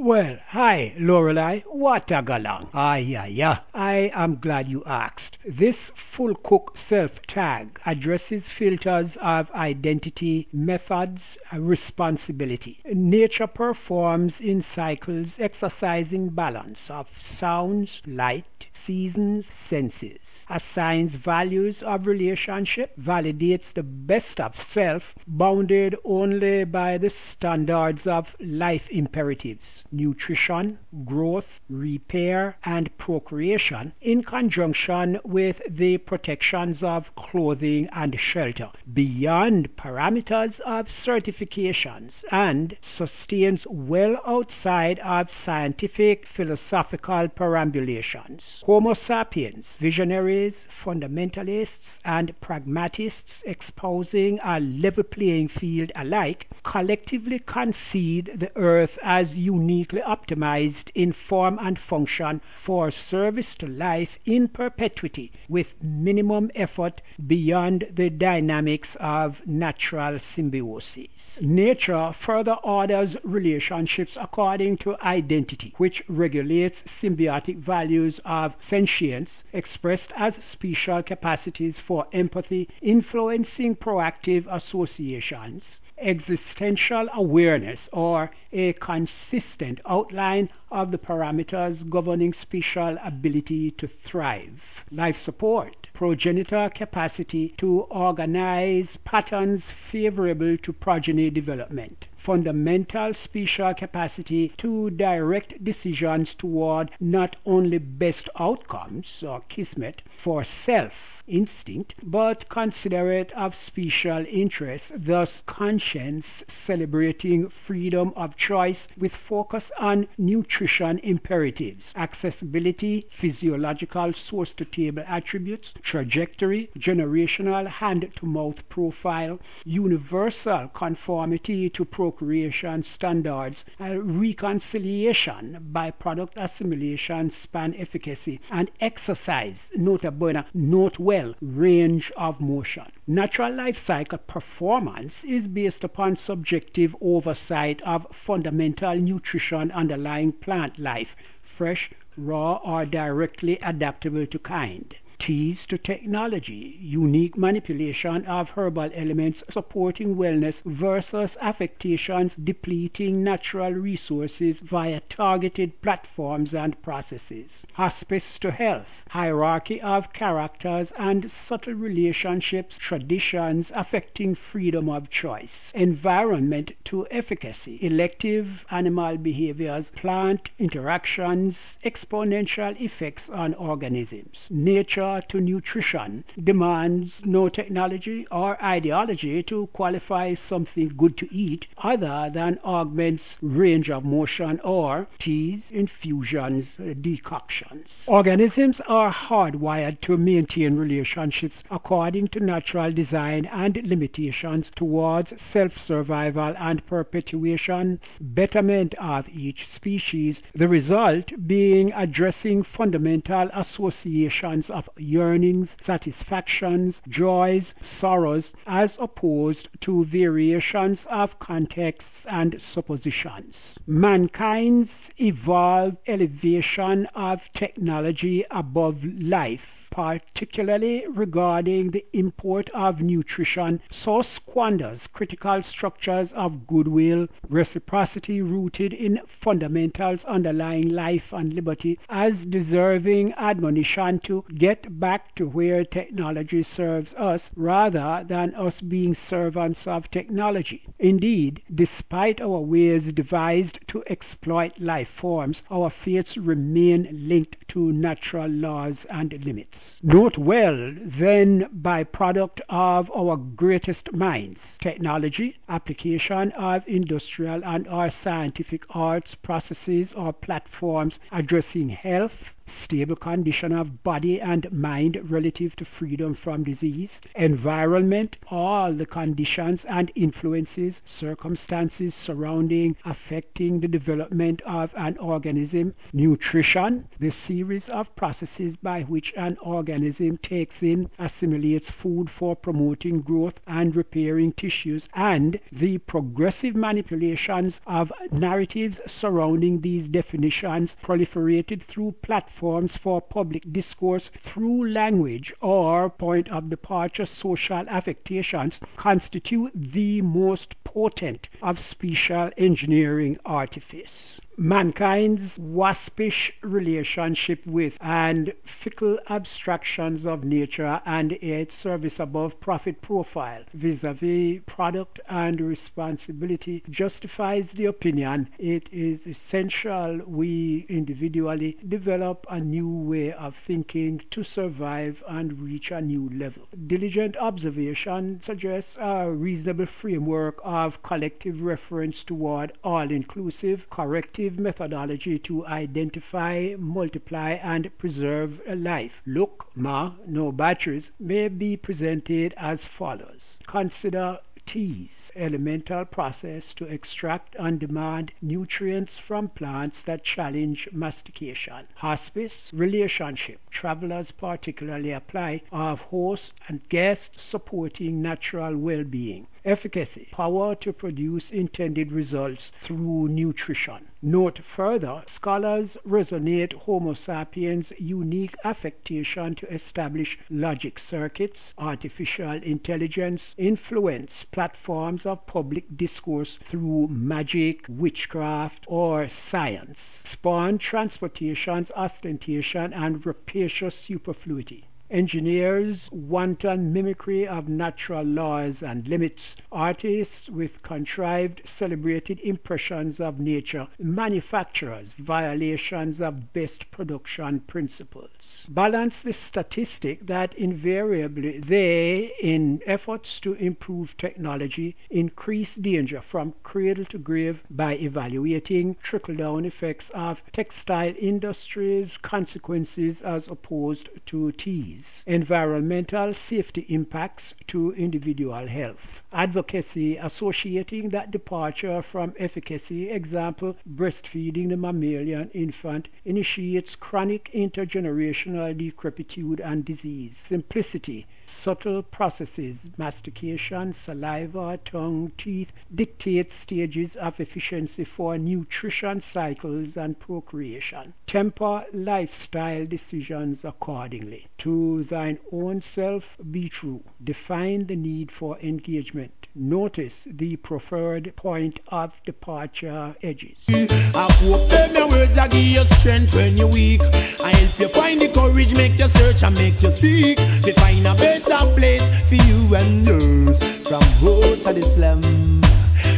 Well, hi, Lorelei. What a galang. Yeah. I am glad you asked. This FullCookSelf tag addresses filters of identity, methods, responsibility. Nature performs in cycles exercising balance of sounds, light, seasons, senses. Assigns values of relationship, validates the best of self, bounded only by the standards of life imperatives, nutrition, growth, repair, and procreation, in conjunction with the protections of clothing and shelter, beyond parameters of certifications, and sustains well outside of scientific philosophical perambulations. Homo sapiens, visionaries, fundamentalists, and pragmatists espousing a level playing field alike, collectively concede the earth as uniquely optimized in form and function for service to life in perpetuity, with minimum effort beyond the dynamics of natural symbioses. Nature further orders relationships according to identity, which regulates symbiotic values of sentience expressed as special capacities for empathy, influencing proactive associations, existential awareness, or a consistent outline of the parameters governing special ability to thrive, life support, progenitor capacity to organize patterns favorable to progeny development, fundamental special capacity to direct decisions toward not only best outcomes or kismet for self instinct, but considerate of special interest, thus conscience celebrating freedom of choice with focus on nutrition imperatives, accessibility, physiological source-to-table attributes, trajectory, generational hand-to-mouth profile, universal conformity to procreation standards, reconciliation, byproduct assimilation, span efficacy, and exercise, nota bene, note well, range of motion. Natural life cycle performance is based upon subjective oversight of fundamental nutrition underlying plant life, fresh, raw, or directly adaptable to kind. T's to technology, unique manipulation of herbal elements supporting wellness versus affectations depleting natural resources via targeted platforms and processes. Hospice to health, hierarchy of characters and subtle relationships, traditions affecting freedom of choice. Environment to efficacy, elective animal behaviors, plant interactions, exponential effects on organisms. Nature to nutrition, demands no technology or ideology to qualify something good to eat other than augments range of motion or teas, infusions, decoctions. Organisms are hardwired to maintain relationships according to natural design and limitations towards self-survival and perpetuation, betterment of each species, the result being addressing fundamental associations of yearnings, satisfactions, joys, sorrows, as opposed to variations of contexts and suppositions. Mankind's evolved elevation of technology above life, particularly regarding the import of nutrition, so squanders critical structures of goodwill, reciprocity rooted in fundamentals underlying life and liberty, as deserving admonition to get back to where technology serves us rather than us being servants of technology. Indeed, despite our ways devised to exploit life forms, our fates remain linked to natural laws and limits. Note well, then, byproduct of our greatest minds, technology, application of industrial and or scientific arts, processes or platforms addressing health, stable condition of body and mind relative to freedom from disease, environment, all the conditions and influences, circumstances surrounding, affecting the development of an organism, nutrition, the series of processes by which an organism takes in, assimilates food for promoting growth and repairing tissues, and the progressive manipulations of narratives surrounding these definitions proliferated through platforms for public discourse through language or point of departure social affectations constitute the most potent of spatial engineering artifice. Mankind's waspish relationship with and fickle abstractions of nature and its service above profit profile vis-a-vis product and responsibility justifies the opinion it is essential we individually develop a new way of thinking to survive and reach a new level. Diligent observation suggests a reasonable framework of collective reference toward all-inclusive corrective methodology to identify, multiply, and preserve a life. Look, ma, no batteries, may be presented as follows. Consider teas, elemental process to extract on demand nutrients from plants that challenge mastication. Hospice, relationship, travelers particularly apply, of host and guest supporting natural well-being. Efficacy, power to produce intended results through nutrition. Note further, scholars resonate Homo sapiens' unique affectation to establish logic circuits, artificial intelligence, influence platforms of public discourse through magic, witchcraft, or science, spawn transportations, ostentation, and rapacious superfluity. Engineers, wanton mimicry of natural laws and limits, artists with contrived, celebrated impressions of nature, manufacturers, violations of best production principles. Balance the statistic that invariably they, in efforts to improve technology, increase danger from cradle to grave by evaluating trickle-down effects of textile industries' consequences as opposed to teas. Environmental safety impacts to individual health. Advocacy associating that departure from efficacy, example, breastfeeding the mammalian infant, initiates chronic intergenerational decrepitude and disease. Simplicity, subtle processes, mastication, saliva, tongue, teeth, dictate stages of efficiency for nutrition cycles and procreation. Temper lifestyle decisions accordingly. To thine own self be true. Define the need for engagement. Notice the preferred point of departure edges. I hope that my words will give you strength when you're weak. I help you find the courage, make you search and make you seek. To find a better place for you and yours. From road to the slum,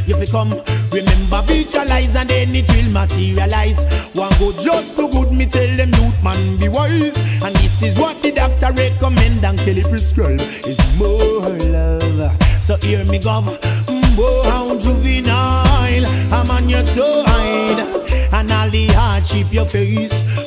you become, remember, visualize and then it will materialize. One go just too good, me tell them youth man be wise. And this is what the doctor recommend and tell it prescribe is more love. So hear me go, oh how juvenile, I'm on your side. And all the hardship you face,